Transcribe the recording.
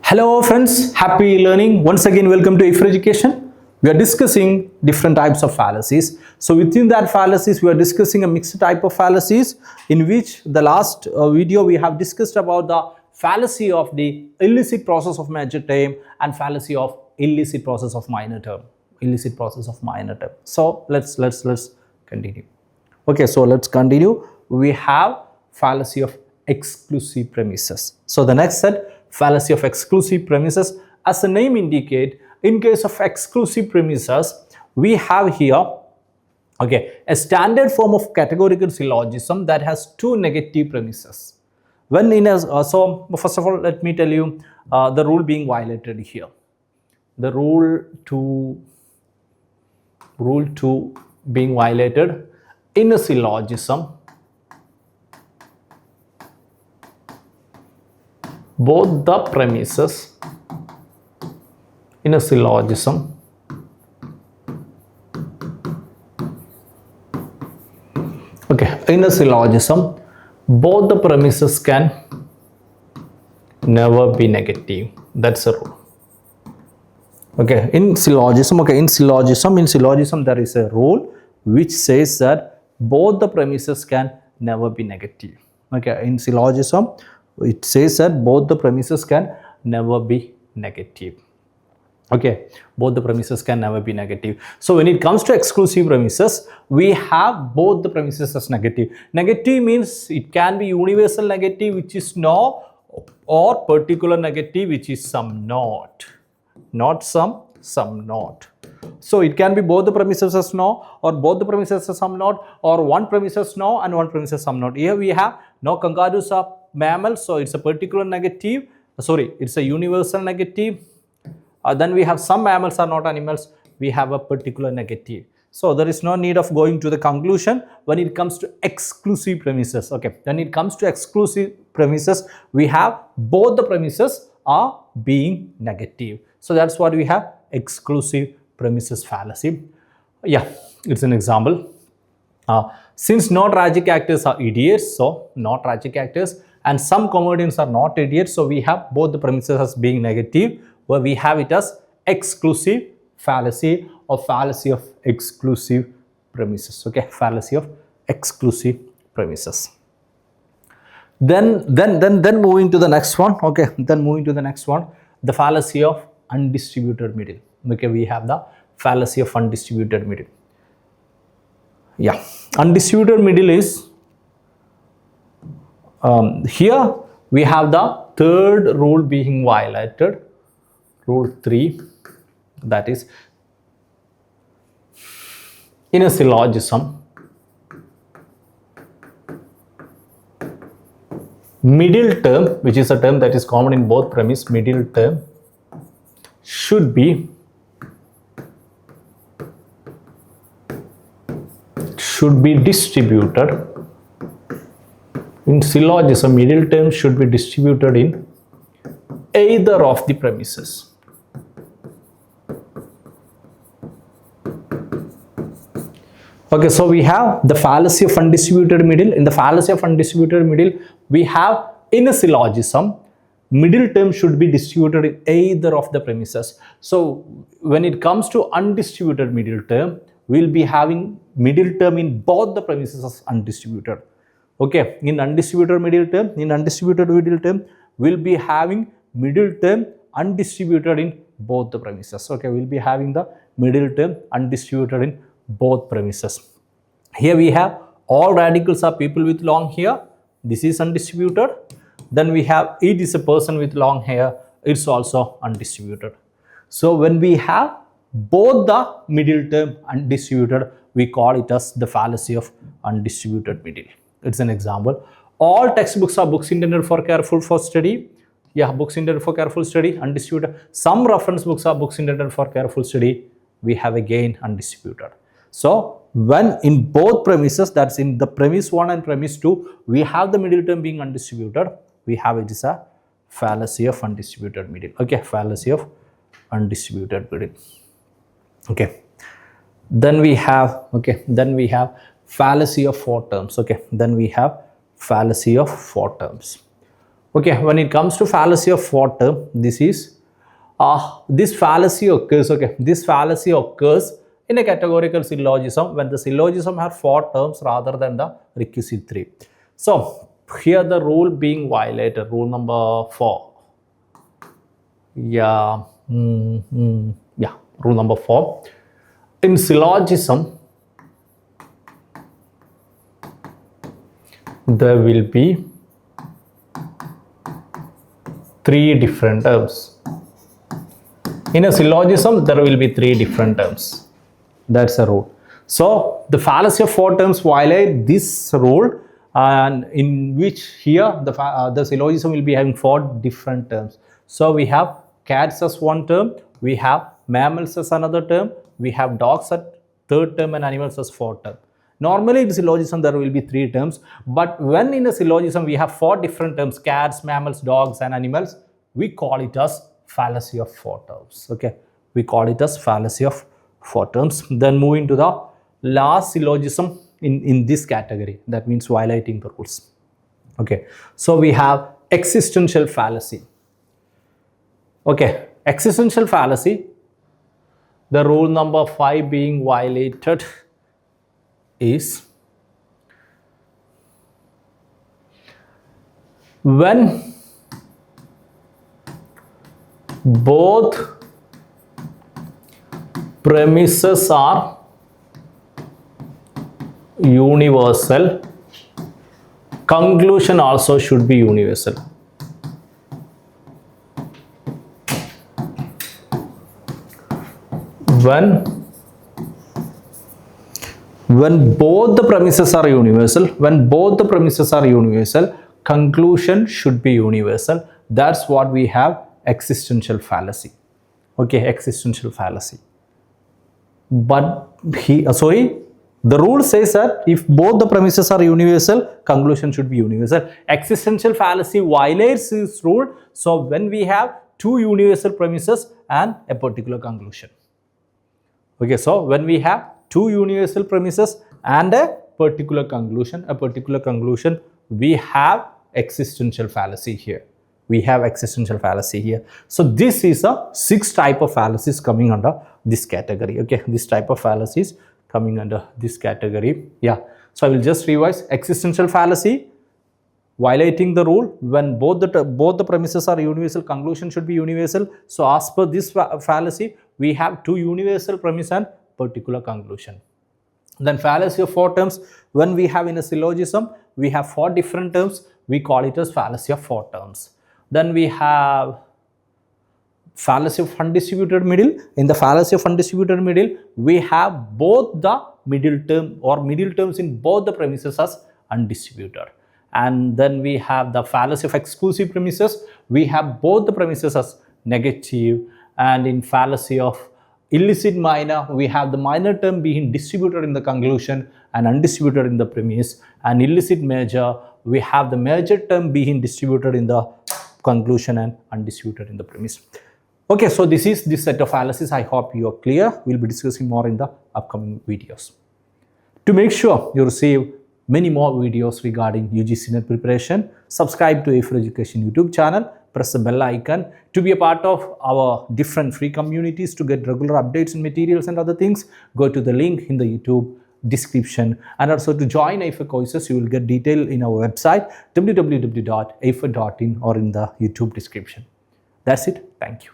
Hello friends, happy learning. Once again, welcome to Aifer Education. We are discussing different types of fallacies. So within that fallacies, we are discussing a mixed type of fallacies in which the last video we have discussed about the fallacy of the illicit process of major term and fallacy of illicit process of minor term. Illicit process of minor term. So let's continue. Okay, so let's continue. We have fallacy of exclusive premises. So the next set, fallacy of exclusive premises. As the name indicate, in case of exclusive premises, we have here a standard form of categorical syllogism that has two negative premises. When in a so first of all, let me tell you the rule being violated here. The rule 2 being violated in a syllogism. Both the premises in a syllogism in a syllogism, both the premises can never be negative. That's a rule. In syllogism, in syllogism there is a rule which says that both the premises can never be negative. In syllogism, it says that both the premises can never be negative. Both the premises can never be negative. So when it comes to exclusive premises, we have both the premises as negative. Negative means it can be universal negative, which is no, or particular negative, which is some not. Not some not. So it can be both the premises as no, or both the premises as some not, or one premise as no and one premise as some not. Here we have no kangaroos are mammals, so it's a particular negative. It's a universal negative. Then we have some mammals are not animals. We have a particular negative. So there is no need of going to the conclusion when it comes to exclusive premises. When it comes to exclusive premises, we have both the premises are being negative. So that's what we have, exclusive premises fallacy. It's an example. Since no tragic actors are idiots, so no tragic actors, and some comedians are not idiots, so we have both the premises as being negative, where we have it as exclusive fallacy or fallacy of exclusive premises. Fallacy of exclusive premises. Then moving to the next one. Then moving to the next one, the fallacy of undistributed middle. We have the fallacy of undistributed middle. Undistributed middle is here we have the third rule being violated, rule 3, that is in a syllogism, middle term, which is a term that is common in both premise, middle term should be distributed. In syllogism, middle term should be distributed in either of the premises. So we have the fallacy of undistributed middle. In the fallacy of undistributed middle, we have in a syllogism, middle term should be distributed in either of the premises. So when it comes to undistributed middle term, we'll be having middle term in both the premises as undistributed. In undistributed middle term, we'll be having middle term undistributed in both the premises. We'll be having the middle term undistributed in both premises. Here we have all radicals are people with long hair. This is undistributed. Then we have it is a person with long hair. It's also undistributed. So when we have both the middle term undistributed, we call it as the fallacy of undistributed middle. It's an example. All textbooks are books intended for careful for study. Books intended for careful study, undistributed. Some reference books are books intended for careful study. We have again undistributed. So when in both premises, that's in the premise 1 and premise 2, we have the middle term being undistributed. We have it is a fallacy of undistributed middle. Fallacy of undistributed middle. Then we have fallacy of 4 terms. Then we have fallacy of 4 terms. Okay, when it comes to fallacy of fourth term, this fallacy occurs. Okay, this fallacy occurs in a categorical syllogism when the syllogism has 4 terms rather than the requisite 3. So here the rule being violated, rule number 4. Yeah, yeah, rule number 4. In syllogism, there will be 3 different terms. In a syllogism, there will be 3 different terms. That's a rule. So the fallacy of 4 terms violate this rule, and in which here the syllogism will be having 4 different terms. So we have cats as one term, we have mammals as another term, we have dogs as third term, and animals as fourth term. Normally in syllogism there will be 3 terms, but when in a syllogism we have 4 different terms, cats, mammals, dogs and animals, we call it as fallacy of 4 terms. Okay, we call it as fallacy of 4 terms. Then moving to the last syllogism in this category, that means violating the rules. Okay, so we have existential fallacy. Okay, existential fallacy, the rule number 5 being violated is when both premises are universal, conclusion also should be universal. When both the premises are universal, conclusion should be universal. That's what we have existential fallacy. Okay, existential fallacy. But the rule says that if both the premises are universal, conclusion should be universal. Existential fallacy violates this rule. So when we have 2 universal premises and a particular conclusion. Okay, so when we have 2 universal premises and a particular conclusion, we have existential fallacy here. So this is a 6 type of fallacies coming under this category. Okay, this type of fallacies coming under this category. Yeah, so I will just revise. Existential fallacy, violating the rule. When both the premises are universal, conclusion should be universal. So as per this fallacy, we have 2 universal premise and particular conclusion. Then fallacy of 4 terms, when we have in a syllogism, we have 4 different terms, we call it as fallacy of 4 terms. Then we have fallacy of undistributed middle. In the fallacy of undistributed middle, we have both the middle term or middle terms in both the premises as undistributed. And then we have the fallacy of exclusive premises, we have both the premises as negative. And in fallacy of illicit minor, we have the minor term being distributed in the conclusion and undistributed in the premise. And illicit major, we have the major term being distributed in the conclusion and undistributed in the premise. Okay, so this is this set of fallacies. I hope you are clear. We'll be discussing more in the upcoming videos. To make sure you receive many more videos regarding UGC NET preparation, subscribe to Aifer Education YouTube channel, press the bell icon to be a part of our different free communities to get regular updates and materials and other things. Go to the link in the YouTube description, and also to join Aifer courses, you will get detail in our website www.aifer.in or in the YouTube description. That's it. Thank you.